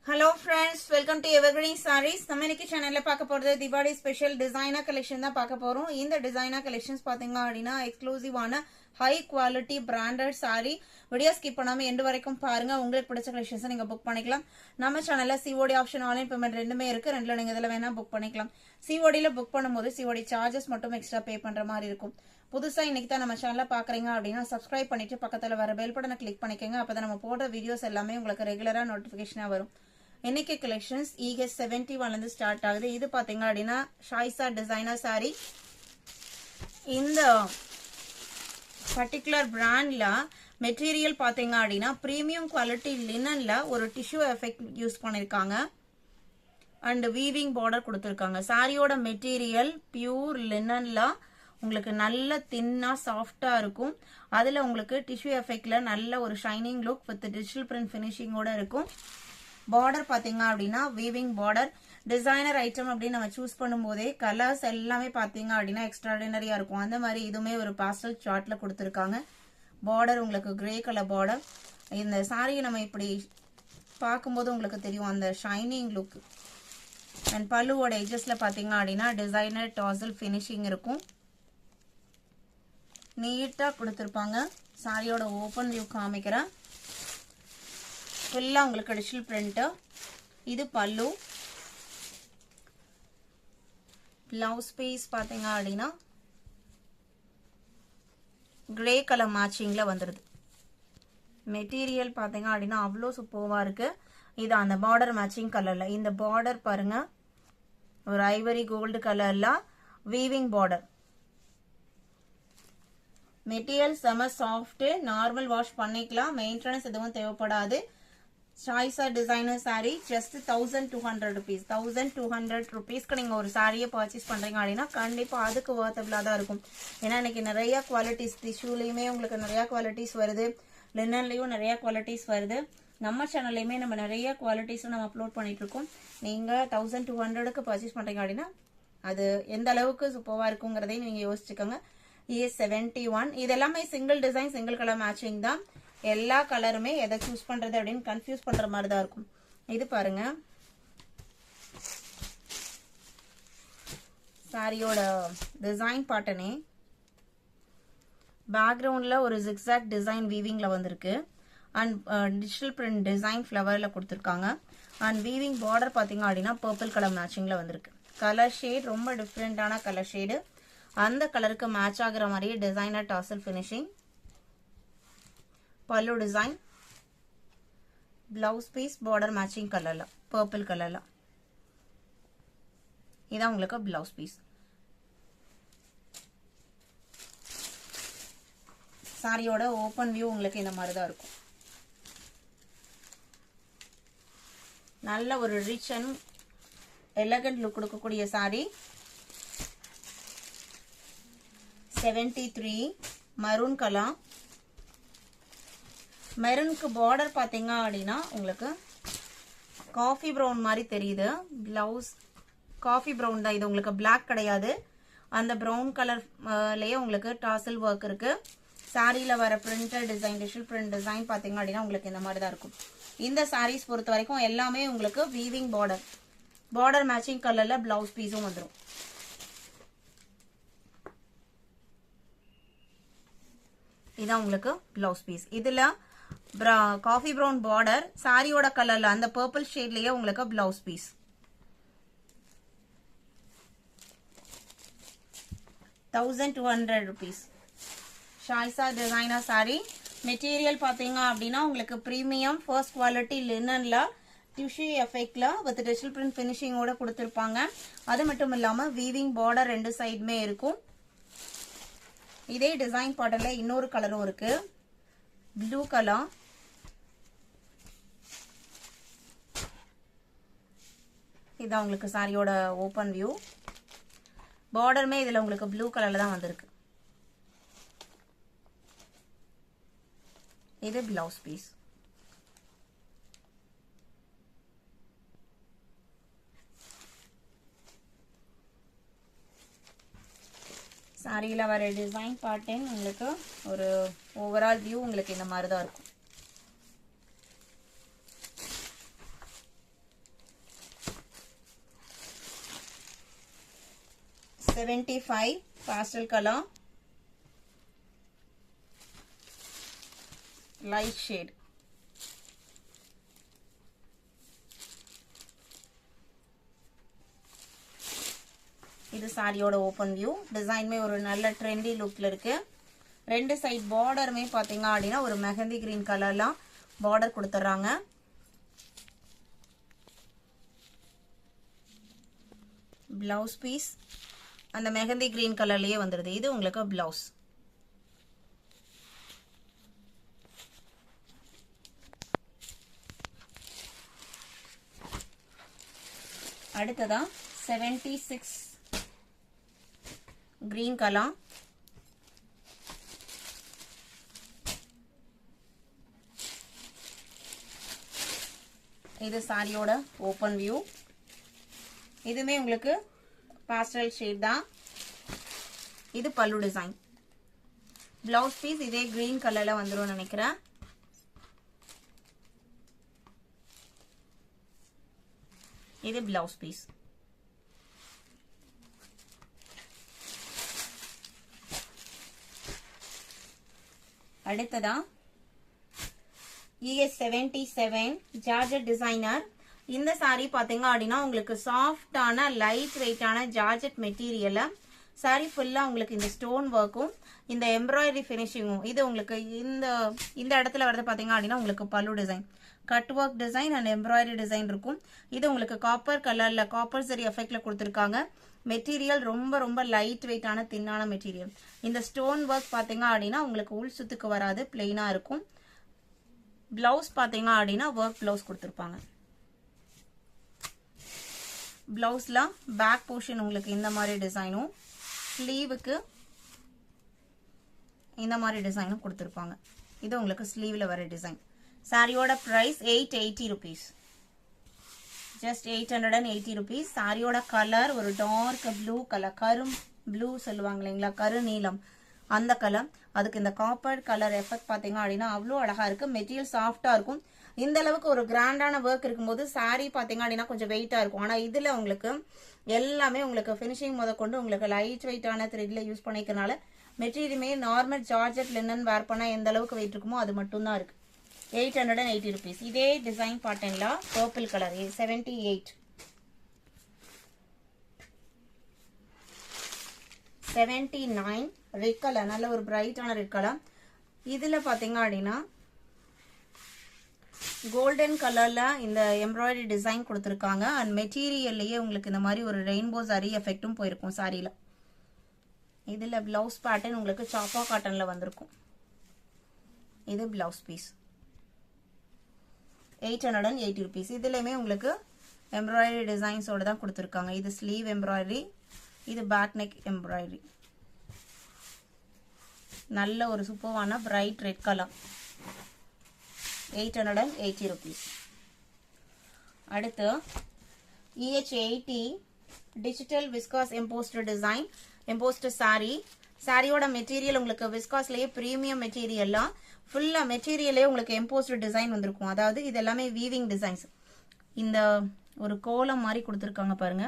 Hello friends, welcome to Evergreen Sarees. நம்ம இன்னைக்கு சேனல்ல பார்க்க போறது Diwali ஸ்பெஷல் டிசைனர் கலெக்ஷன் தான் பார்க்க போறோம். இந்த டிசைனர் கலெக்ஷன்ஸ் பாத்தீங்க அப்படினா எக்ஸ்க்ளூசிவான high quality branded saree. Video skip பண்ணாம எண்ட் வரைக்கும் பாருங்க. உங்களுக்கு பிடிச்ச கலெக்ஷன்ஸ் நீங்க புக் பண்ணிக்கலாம். நம்ம சேனல்ல COD ஆப்ஷன் ஆன்லைன் பேமெண்ட் ரெண்டுமே இருக்கு. ரெண்டுல நீங்க இதல வேணா புக் பண்ணிக்கலாம். COD ல புக் பண்ணும்போது COD சார்ஜஸ் மட்டும் எக்ஸ்ட்ரா பே பண்ற மாதிரி இருக்கும். புதுசா இன்னைக்கு தான் நம்ம சேனலை பாக்குறீங்க அப்படின்னா சப்ஸ்கிரைப் பண்ணிட்டு பக்கத்துல வர பெல் பட்டனை கிளிக் பண்ணிக்கங்க. அப்பதான் நம்ம போடுற வீடியோஸ் எல்லாமே உங்களுக்கு ரெகுலரா நோட்டிபிகேஷனா வரும். இன்னைக்கு கலெக்ஷன்ஸ் ES 71 இருந்து ஸ்டார்ட் ஆகுது. இது பாத்தீங்க அப்படின்னா SAYISA டிசைனர் saree. இந்த பர்டிகுலர் பிராண்ட்ல மெட்டீரியல் பாத்தீங்க அப்படின்னா பிரீமியம் குவாலிட்டி லினன்ல ஒரு டிஷ்யூ எஃபெக்ட் யூஸ் பண்ணிருக்காங்க. அண்ட் வீவிங் பார்டர் கொடுத்திருக்காங்க. சாரியோட மெட்டீரியல் பியூர் லினன்ல உங்களுக்கு நல்ல தின்னா சாஃப்டா இருக்கும். அதுல உங்களுக்கு டிஷ்யூ எஃபெக்ட்ல நல்ல ஒரு shining look with digital print ஃபினிஷிங்கோட இருக்கும். பார்டர் பாத்தீங்க அப்படின்னா வீவிங் பார்டர். டிசைனர் ஐட்டம் அப்படின்னு நம்ம சூஸ் பண்ணும்போதே கலர்ஸ் எல்லாமே பாத்தீங்க அப்படின்னா எக்ஸ்ட்ராடினரியா இருக்கும். அந்த மாதிரி இதுவுமே ஒரு பாஸ்டல் சார்ட்ல கொடுத்துருக்காங்க. பார்டர் உங்களுக்கு கிரே கலர் பார்டர். இந்த சாரியை நம்ம இப்படி பார்க்கும்போது உங்களுக்கு தெரியும் அந்த ஷைனிங் லுக். அண்ட் பல்லுவோட எஜஸ்ல பாத்தீங்க அப்படின்னா டிசைனர் டாசல் ஃபினிஷிங் இருக்கும். நீட்டா கொடுத்துருப்பாங்க. சாரியோட ஓபன் வியூ காமிக்கிறேன். ஃபுல்லா உங்களுக்கு டிஜிட்டல் பிரிண்ட். இது பல்லு. பிளவுஸ் பீஸ் பாத்தீங்க அப்படின்னா கிரே கலர் மேட்சிங்ல வந்துருது. மெட்டீரியல் பாத்தீங்க அப்படின்னா அவ்வளோ சூப்பர்வா இருக்கு. இது அந்த பார்டர் மேட்சிங் கலர்ல. இந்த பார்டர் பாருங்க ஒரு ஐவரி கோல்டு கலர்ல வீவிங் பார்டர். மெட்டீரியல் செம சாஃப்ட். நார்மல் வாஷ் பண்ணிக்கலாம். மெயின்டெனன்ஸ் எதுவும் தேவைப்படாது. SAYISA designer saree just 1200 rupees. 1200 rupeesக்கு நீங்க ஒரு சாரியை பர்ச்சேஸ் பண்றீங்க அப்படின்னா கண்டிப்பா அதுக்கு வர்த்தபிளா தான் இருக்கும். ஏன்னா இன்னைக்கு நிறைய குவாலிட்டிஸ் டிஷ்யூலயுமே உங்களுக்கு நிறைய குவாலிட்டிஸ் வருது. லினன்லயும் நிறைய குவாலிட்டிஸ் வருது. நம்ம சேனல்லையுமே நம்ம நிறைய குவாலிட்டிஸும் நம்ம அப்லோட் பண்ணிட்டு இருக்கோம். நீங்க 1200க்கு பர்ச்சேஸ் பண்றீங்க அப்படின்னா அது எந்த அளவுக்கு சூப்பரா இருக்குங்கிறதையும் நீங்க யோசிச்சுக்கோங்க. ES 71 இது எல்லாமே single design single colour matching தான். எல்லா கலருமே எதை சூஸ் பண்றது அப்படின்னு கன்ஃபியூஸ் பண்ற மாதிரி தான் இருக்கும். இது பாருங்க சாரியோட டிசைன் பாட்டனே. பேக்ரவுண்ட்ல ஒரு ஜிக்ஸாக் டிசைன் வீவிங்ல வந்திருக்கு. அண்ட் டிஜிட்டல் பிரிண்ட் டிசைன் ஃபிளவர்ல கொடுத்துருக்காங்க. அண்ட் வீவிங் பார்டர் பாத்தீங்க அப்படின்னா பர்பிள் கலர் மேட்சிங்ல வந்திருக்கு. கலர் ஷேட் ரொம்ப டிஃப்ரெண்டான கலர் ஷேடு. அந்த கலருக்கு மேட்ச் ஆகுற மாதிரியே designer tassel finishing. Pallu design. Blouse piece border matching கலர்ல பர்பிள் கலர்ல. இதான் உங்களுக்கு பிளவுஸ் பீஸ். சாரியோட ஓபன் வியூ உங்களுக்கு இந்த மாதிரி தான் இருக்கும். நல்ல ஒரு ரிச் அண்ட் எலகண்ட் லுக் கொடுக்கக்கூடிய சாரி. 73 maroon colour. மெரூனுக்கு பார்டர் பாத்தீங்க அப்படின்னா உங்களுக்கு காஃபி ப்ரௌன் மாதிரி தெரியுது. பிளவுஸ் காஃபி ப்ரௌன் தான். இது உங்களுக்கு பிளாக் கிடையாது. அந்த ப்ரௌன் கலர்லயே உங்களுக்கு டாசல் ஒர்க் இருக்கு. சாரியில வர printed design digital print design பாத்தீங்க அப்படின்னா உங்களுக்கு இந்த மாதிரி தான் இருக்கும். இந்த சாரீஸ் பொறுத்த வரைக்கும் எல்லாமே உங்களுக்கு வீவிங் பார்டர். பார்டர் மேட்சிங் கலர்ல பிளவுஸ் பீஸும் வந்துடும். இதான் உங்களுக்கு பிளவுஸ் பீஸ். இதுல காஃபி ப்ரௌன் பார்டர் சாரியோட கலர்ல அந்த பர்பிள் ஷேட்லயே உங்களுக்கு blouse piece. ₹1200. SAYISA designer saree. Material பாத்தீங்க அப்படின்னா உங்களுக்கு பிரீமியம் ஃபர்ஸ்ட் குவாலிட்டி லினன்ல டிஷ்யூ எஃபெக்ட்ல வித் டிஜிட்டல் பிரிண்ட் ஃபினிஷிங்கோட கொடுத்திருப்பாங்க. அது மட்டும் இல்லாம வீவிங் பார்டர் ரெண்டு சைடுமே இருக்கும். இதே டிசைன் பாட்டர்ல இன்னொரு கலரும் இருக்கு. Blue colour. இதான் உங்களுக்கு சாரியோட ஓபன் வியூ. பார்டருமே இதுல உங்களுக்கு ப்ளூ கலர்ல தான் வந்திருக்கு. இது பிளவுஸ் பீஸ். சாரியில வர டிசைன் பாட்டர்ன் உங்களுக்கு ஒரு ஓவரால் வியூ உங்களுக்கு இந்த மாதிரி தான் இருக்கும். 75 pastel color, light shade. இது சாரியோட ஓபன் வியூ. டிசைன்மே ஒரு நல்ல ட்ரெண்டி லுக்ல இருக்கு. ரெண்டு சைடு பார்டருமே பாத்தீங்க அப்படின்னா ஒரு மெஹந்தி கிரீன் கலர்லாம் பார்டர் கொடுத்துறாங்க. பிளவுஸ் பீஸ் அந்த மெஹந்தி கிரீன் கலர்லயே வந்துருது. இது உங்களுக்கு பிளவுஸ். அடுத்ததா 76 கிரீன் கலர். இது சாரியோட ஓபன் வியூ. இதுமே உங்களுக்கு பாஸ்டல் ஷேட் தான். இது பல்லு டிசைன். பிளவுஸ் பீஸ் இதே கிரீன் கலர்ல வந்துரும் நினைக்கிறேன். இது பிளவுஸ் பீஸ். அடுத்ததா ES77 ஜார்ஜெட் டிசைனர். இந்த சாரி பாத்தீங்க அப்படின்னா உங்களுக்கு சாஃப்டான லைட் வெயிட்டான ஜார்ஜெட் மெட்டீரியல்ல சாரி ஃபுல்லா உங்களுக்கு இந்த ஸ்டோன் ஒர்க்கும் இந்த எம்ப்ராய்டரி ஃபினிஷிங்கும் இது உங்களுக்கு இந்த இடத்துல வரது பாத்தீங்க அப்படின்னா உங்களுக்கு பல்லு design, cut work design and embroidery design இருக்கும். இது உங்களுக்கு காப்பர் கலர்ல காப்பர் சரி எஃபெக்ட்ல கொடுத்துருக்காங்க. மெட்டீரியல் ரொம்ப ரொம்ப லைட் வெயிட்டான தின்னான மெட்டீரியல். இந்த ஸ்டோன் ஒர்க் பாத்தீங்க அப்படின்னா உங்களுக்கு உள் சுத்துக்கு வராது, பிளெயினா இருக்கும். பிளவுஸ் பாத்தீங்க அப்படின்னா ஒர்க் பிளவுஸ் கொடுத்துருப்பாங்க. பிளவுஸ்ல பேக் போர்ஷன் உங்களுக்கு இந்த மாதிரி டிசைனும், ஸ்லீவுக்கு இந்த மாதிரி டிசைனும் கொடுத்துருப்பாங்க. இது உங்களுக்கு ஸ்லீவ்ல வர டிசைன். சாரியோட பிரைஸ் 880 rupees. Just 880 rupees. சாரியோட கலர் ஒரு டார்க் ப்ளூ கலர், கரும் ப்ளூ சொல்லுவாங்க இல்லைங்களா, கரு நீலம் அந்த கலர். அதுக்கு இந்த காப்பர் கலர் எஃபெக்ட் பாத்தீங்க அப்படின்னா அவ்வளோ அழகா இருக்கு. மெட்டீரியல் சாஃப்டா இருக்கும். இந்த அளவுக்கு ஒரு கிராண்டான ஒர்க் இருக்கும்போது சாரி பாத்தீங்க அப்படின்னா கொஞ்சம் வெயிட்டா இருக்கும். ஆனா இதுல உங்களுக்கு எல்லாமே உங்களுக்கு பினிஷிங் முத கொண்டு உங்களுக்கு லைட் வெயிட்டான த்ரெட்ல யூஸ் பண்ணிக்கிறனால மெட்டீரியலுமே நார்மல் ஜார்ஜெட் லினன் வேர் பண்ணா எந்த அளவுக்கு வெயிட் இருக்குமோ அது மட்டும் தான் இருக்கு. 880 rupees. இதே டிசைன் பாத்தீங்களா பர்பிள் கலர் 78 79 ரெட் கலர், நல்ல ஒரு பிரைட்டான ரெட் கலர். இதுல பாத்தீங்க அப்படின்னா கோல்டன் கலர்ல இந்த எம்ப்ராய்டரி டிசைன் கொடுத்துருக்காங்க. அண்ட் மெட்டீரியல்லையே உங்களுக்கு இந்த மாதிரி ஒரு ரெயின்போ சரி எஃபெக்டும் போயிருக்கும் சாரியில. இதுல பிளவுஸ் பேட்டர்ன் உங்களுக்கு சாப்பா காட்டன்ல வந்திருக்கும். இது பிளவுஸ் பீஸ் 880 rupees. இதுலயுமே உங்களுக்கு எம்ப்ராய்டரி டிசைன்ஸோட தான் கொடுத்துருக்காங்க. இது ஸ்லீவ் எம்ப்ராய்டரி, இது பேக் நெக் எம்ப்ராய்டரி. நல்ல ஒரு சூப்பரான பிரைட் ரெட் கலர் 880 rupees. அடுத்து EH80 digital viscose embossed design embossed sorry. சாரியோட மெட்டீரியல் உங்களுக்கு விஸ்காஸ்லயே பிரீமியம் மெட்டீரியல்லாம் ஃபுல்லா மெட்டீரியலே உங்களுக்கு எம்போஸ்ட் டிசைன் வந்திருக்கும். அதாவது இது எல்லாமே வீவிங் டிசைன்ஸ். இந்த ஒரு கோலம் மாதிரி கொடுத்துருக்காங்க பாருங்க,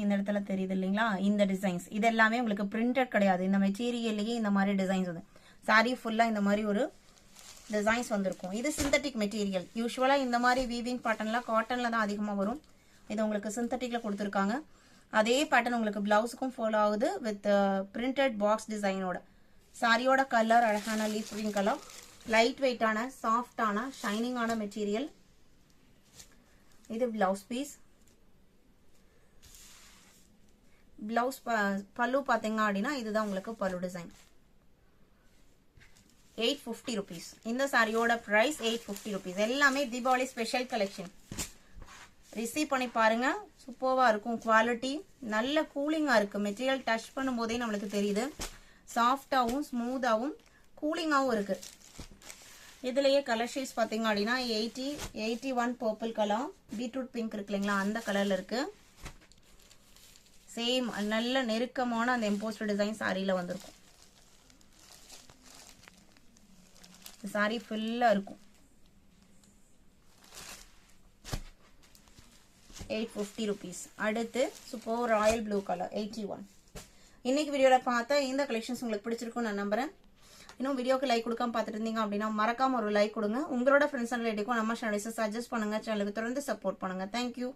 இந்த இடத்துல தெரியுது இல்லைங்களா, இந்த டிசைன்ஸ் இது எல்லாமே உங்களுக்கு பிரிண்டட் கிடையாது. இந்த மெட்டீரியல்லையே இந்த மாதிரி டிசைன்ஸ் வந்து சாரி ஃபுல்லா இந்த மாதிரி ஒரு டிசைன்ஸ் வந்திருக்கும். இது சிந்தட்டிக் மெட்டீரியல். யூஸ்வலா இந்த மாதிரி வீவிங் பேட்டர்ன்லாம் காட்டன்ல தான் அதிகமா வரும். இது உங்களுக்கு சிந்தட்டிக்ல கொடுத்துருக்காங்க. அதே பேட்டர்ன் உங்களுக்கு பிளவுஸுக்கும் ஃபாலோ ஆகுது வித் பிரிண்டட் பாக்ஸ் டிசைனோட. சாரியோட கலர் அழகான லீஃப் கிரீன் கலர், லைட் வெயிட்டான சாஃப்டான ஷைனிங்கான மெட்டீரியல். இது பிளவுஸ் பீஸ். பிளவுஸ் பல்லு பாத்தீங்க அப்படின்னா இதுதான் உங்களுக்கு பல்லு டிசைன். 850 rupees. இந்த சாரியோட பிரைஸ் 850 rupees. எல்லாமே தீபாவளி ஸ்பெஷல் கலெக்ஷன். ரிசீவ் பண்ணி பாருங்க, சூப்பர்வா இருக்கும். குவாலிட்டி நல்ல கூலிங்கா இருக்கு. மெட்டீரியல் டச் பண்ணும் போதே நம்மளுக்கு தெரியுது. சாஃப்டாவும் ஸ்மூத்தாவும் கூலிங்காவும் இருக்கு. இதுலயே கலர் ஷேட்ஸ் பாத்தீங்க அப்படின்னா 80, 81 பர்பிள் கலர், பீட்ரூட் பிங்க் இருக்கு இல்லைங்களா அந்த கலர்ல இருக்கு. சேம் நல்ல நெருக்கமான அந்த எம்போஸ்ட் டிசைன் சாரியில வந்திருக்கும். சாரி ஃபுல்லா இருக்கும். 850 rupees. அடுத்து சூப்பர் ராயல் ப்ளூ கலர் 81. இன்னைக்கு வீடியோல பார்த்த இந்த கலெக்ஷன்ஸ் உங்களுக்கு பிடிச்சிருக்கும் நான் நம்புறேன். இன்னும் வீடியோக்கு லைக் கொடுக்காம பார்த்துட்டு இருந்தீங்க அப்படின்னா மறக்காம ஒரு லைக் கொடுங்க. உங்களோட ஃப்ரெண்ட்ஸ் அண்ட் ரிலேட்டிவ்க்கும் நம்ம சேனலை சஜஸ்ட் பண்ணுங்க. சேனலுக்கு தொடர்ந்து சப்போர்ட் பண்ணுங்க. தேங்க்யூ.